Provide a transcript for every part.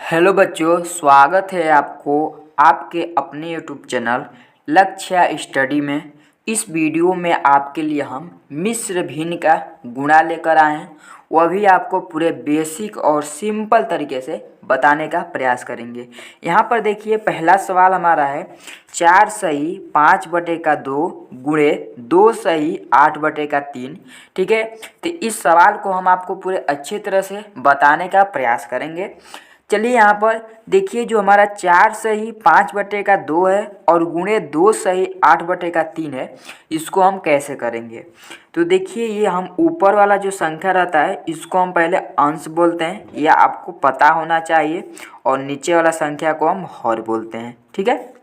Hello बच्चों, स्वागत है आपको आपके अपने यूट्यूब चैनल लक्ष्य स्टडी में। इस वीडियो में आपके लिए हम मिश्र भिन्न का गुणा लेकर आए हैं। वह भी आपको पूरे बेसिक और सिंपल तरीके से बताने का प्रयास करेंगे। यहाँ पर देखिए, पहला सवाल हमारा है 4 सही 5/2 गुणे 2 सही 8/3। ठीक है, तो इस सवाल को हम आपको पूरे अच्छी तरह से बताने का प्रयास करेंगे। चलिए यहाँ पर देखिए, जो हमारा 4 सही 5/2 है और गुणे 2 सही 8/3 है, इसको हम कैसे करेंगे। तो देखिए, ये हम ऊपर वाला जो संख्या रहता है इसको हम पहले अंश बोलते हैं, यह आपको पता होना चाहिए, और नीचे वाला संख्या को हम हर बोलते हैं। ठीक है,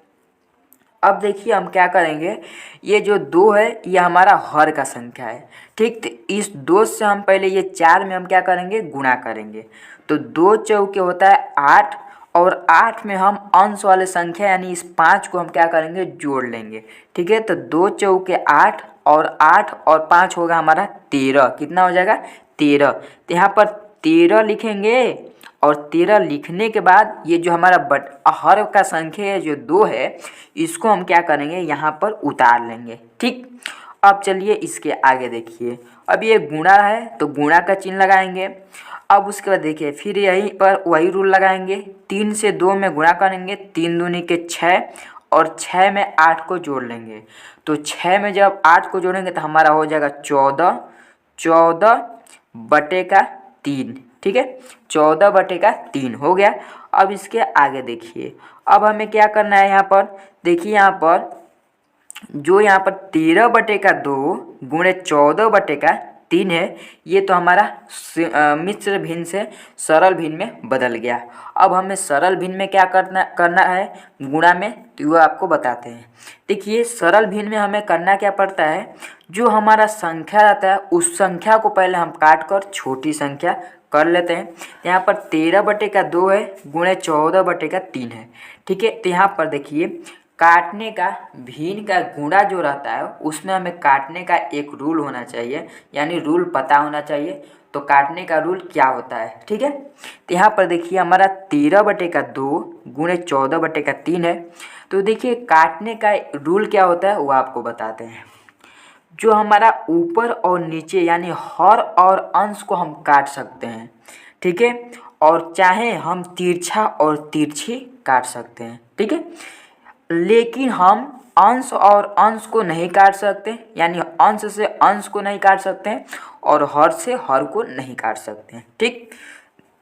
अब देखिए हम क्या करेंगे, ये जो 2 है ये हमारा हर का संख्या है। ठीक, तो इस 2 से हम पहले ये 4 में हम क्या करेंगे, गुणा करेंगे। तो 2 चौके होता है 8, और 8 में हम अंश वाले संख्या यानी इस 5 को हम क्या करेंगे, जोड़ लेंगे। ठीक है, तो 2 चौके 8 और 8 और 5 होगा हमारा 13। कितना हो जाएगा, 13। तो यहाँ पर 13 लिखेंगे, और 13 लिखने के बाद ये जो हमारा हर का संख्या है जो 2 है, इसको हम क्या करेंगे, यहाँ पर उतार लेंगे। ठीक, अब चलिए इसके आगे देखिए, अब ये गुणा है तो गुणा का चिन्ह लगाएंगे। अब उसके बाद देखिए, फिर यहीं पर वही रूल लगाएंगे, 3 से 2 में गुणा करेंगे, 3 दूनी के 6, और 6 में 8 को जोड़ लेंगे। तो 6 में जब 8 को जोड़ेंगे तो हमारा हो जाएगा 14, 14/3। ठीक है, 14/3 हो गया। अब इसके आगे देखिए, अब हमें क्या करना है, यहाँ पर देखिए, यहाँ पर जो यहाँ पर 13/2 गुणे 14/3 है, ये तो हमारा मिश्र भिन्न से सरल भिन्न में बदल गया। अब हमें सरल भिन्न में क्या करना है, गुणा में, तो वो आपको बताते हैं। देखिए, सरल भिन्न में हमें करना क्या पड़ता है, जो हमारा संख्या रहता है उस संख्या को पहले हम काट कर छोटी संख्या कर लेते हैं। यहाँ पर 13/2 है गुणे 14/3 है। ठीक है, तो यहाँ पर देखिए, काटने का भिन्न का गुणा जो रहता है उसमें हमें काटने का एक रूल होना चाहिए, यानी रूल पता होना चाहिए। तो काटने का रूल क्या होता है, ठीक है, तो यहाँ पर देखिए हमारा 13/2 गुणे 14/3 है। तो देखिए, काटने का रूल क्या होता है वो आपको बताते हैं। जो हमारा ऊपर और नीचे यानी हर और अंश को हम काट सकते हैं। ठीक है, और चाहे हम तिरछा और तिरछी काट सकते हैं। ठीक है, लेकिन हम अंश और अंश को नहीं काट सकते, यानी अंश से अंश को नहीं काट सकते हैं, और हर से हर को नहीं काट सकते हैं। ठीक,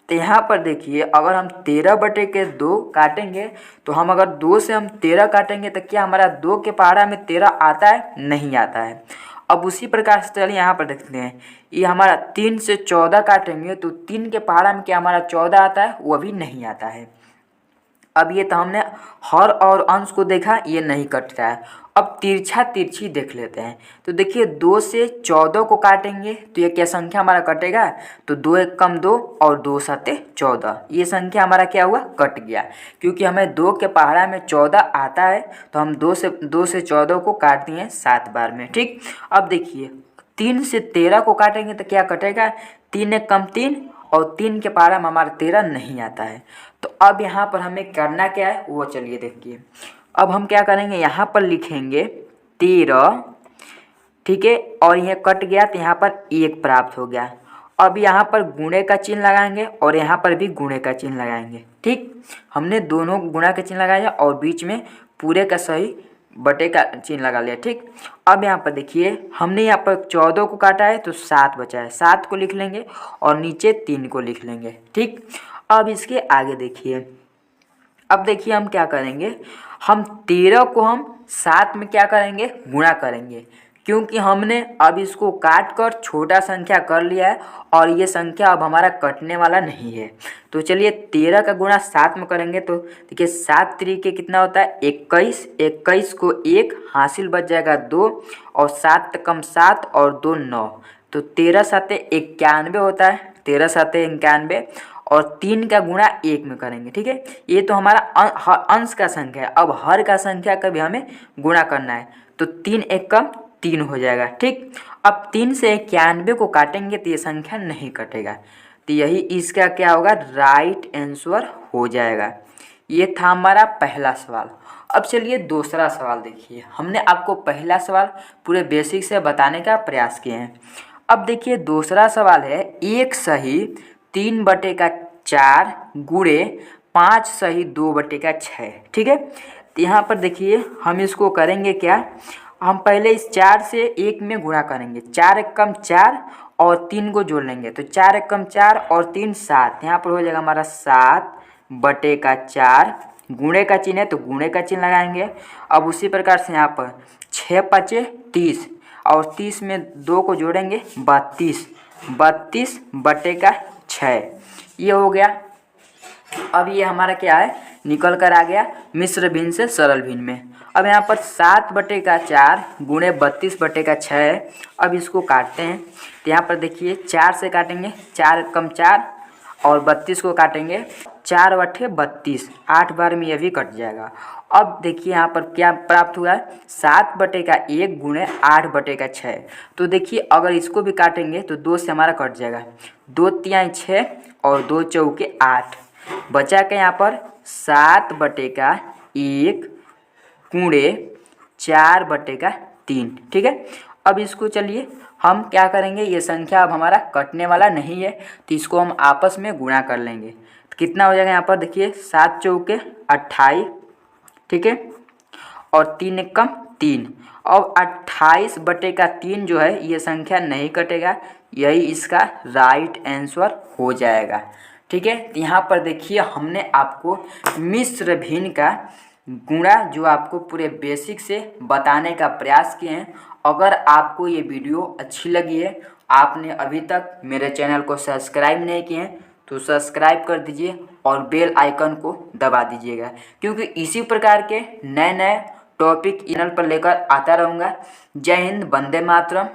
तो यहाँ पर देखिए, अगर हम 13/2 काटेंगे, तो हम अगर 2 से हम 13 काटेंगे तो क्या हमारा 2 के पहाड़ा में 13 आता है, नहीं आता है। अब उसी प्रकार से चलिए यहाँ पर देखते हैं, ये हमारा 3 से 14 काटेंगे तो 3 के पहाड़ा में क्या हमारा 14 आता है, वो भी नहीं आता है। अब ये तो हमने हर और अंश को देखा, ये नहीं कटता है। अब तिरछा तिरछी देख लेते हैं। तो देखिए, 2 से 14 को काटेंगे तो ये क्या संख्या हमारा कटेगा, तो 2 एक कम 2 और 2 7 14, ये संख्या हमारा क्या हुआ, कट गया। क्योंकि हमें 2 के पहाड़ा में 14 आता है, तो हम 2 से 14 को काट दिए 7 बार में। ठीक, अब देखिए, 3 से 13 को काटेंगे तो क्या कटेगा, 3 एक कम 3, और 3 के पहाड़ा में हमारा 13 नहीं आता है। तो अब यहाँ पर हमें करना क्या है वो चलिए देखिए। अब हम क्या करेंगे, यहाँ पर लिखेंगे 13। ठीक है, और यह कट गया तो यहाँ पर 1 प्राप्त हो गया। अब यहाँ पर गुणे का चिन्ह लगाएंगे और यहाँ पर भी गुणे का चिन्ह लगाएंगे। ठीक, हमने दोनों गुणा का चिन्ह लगाया और बीच में पूरे का सही बटे का चिन्ह लगा लिया। ठीक, अब यहाँ पर देखिए, हमने यहाँ पर 14 को काटा है तो 7 बचा है, 7 को लिख लेंगे और नीचे 3 को लिख लेंगे। ठीक, अब इसके आगे देखिए, अब देखिए हम क्या करेंगे, हम 13 को हम 7 में क्या करेंगे, गुणा करेंगे। क्योंकि हमने अब इसको काट कर छोटा संख्या कर लिया है और ये संख्या अब हमारा कटने वाला नहीं है। तो चलिए 13 का गुणा 7 में करेंगे तो देखिए 7 तरीके कितना होता है, 21, 21 को 1 हासिल बच जाएगा 2, और 7 कम 7 और 2 9, तो 13 7 91 होता है, 13 7 91, और 3 का गुणा 1 में करेंगे। ठीक है, ये तो हमारा अंश का संख्या है। अब हर का संख्या का भी हमें गुणा करना है, तो 3 एक कम 3 हो जाएगा। ठीक, अब 3 से 91 को काटेंगे तो ये संख्या नहीं कटेगा। तो यही इसका क्या होगा, राइट आंसर हो जाएगा। ये था हमारा पहला सवाल। अब चलिए दूसरा सवाल देखिए। हमने आपको पहला सवाल पूरे बेसिक से बताने का प्रयास किए हैं। अब देखिए दूसरा सवाल है, 1/3/4 गुणे 5/2/6। ठीक है, तो यहाँ पर देखिए हम इसको करेंगे क्या, हम पहले इस 4 से 1 में गुणा करेंगे, 4 एकम 4 और 3 को जोड़ लेंगे, तो 4 एकम 4 और 3 7, यहाँ पर हो जाएगा हमारा 7/4। गुणे का चिन्ह है तो गुणे का चिन्ह लगाएंगे। अब उसी प्रकार से यहाँ पर 6×5 30 और 30 में 2 को जोड़ेंगे 32, 32/6 ये हो गया। अब ये हमारा क्या है, निकल कर आ गया मिश्र भिन्न से सरल भिन्न में। अब यहाँ पर 7/4 गुणे 32/6 है। अब इसको काटते हैं, तो यहाँ पर देखिए 4 से काटेंगे, 4 एकम 4 और 32 को काटेंगे, 4/32, 8 बार में यह भी कट जाएगा। अब देखिए यहाँ पर क्या प्राप्त हुआ है, 7/1 गुणे 8/6। तो देखिए अगर इसको भी काटेंगे तो 2 से हमारा कट जाएगा, 2 तिहाई 6 और 2 चौके 8, बचा के यहाँ पर 7/1 गुणे 4/3। ठीक है, अब इसको चलिए हम क्या करेंगे, ये संख्या अब हमारा कटने वाला नहीं है तो इसको हम आपस में गुणा कर लेंगे। तो कितना हो जाएगा यहाँ पर देखिए, 7 चौके 28। ठीक है, और 3 एकम 3, और 28/3 जो है ये संख्या नहीं कटेगा, यही इसका राइट आंसर हो जाएगा। ठीक है, तो यहाँ पर देखिए हमने आपको मिश्र भिन्न का गुणा जो आपको पूरे बेसिक से बताने का प्रयास किए हैं। अगर आपको ये वीडियो अच्छी लगी है, आपने अभी तक मेरे चैनल को सब्सक्राइब नहीं किए हैं तो सब्सक्राइब कर दीजिए और बेल आइकन को दबा दीजिएगा, क्योंकि इसी प्रकार के नए नए टॉपिक चैनल पर लेकर आता रहूँगा। जय हिंद, वंदे मातरम।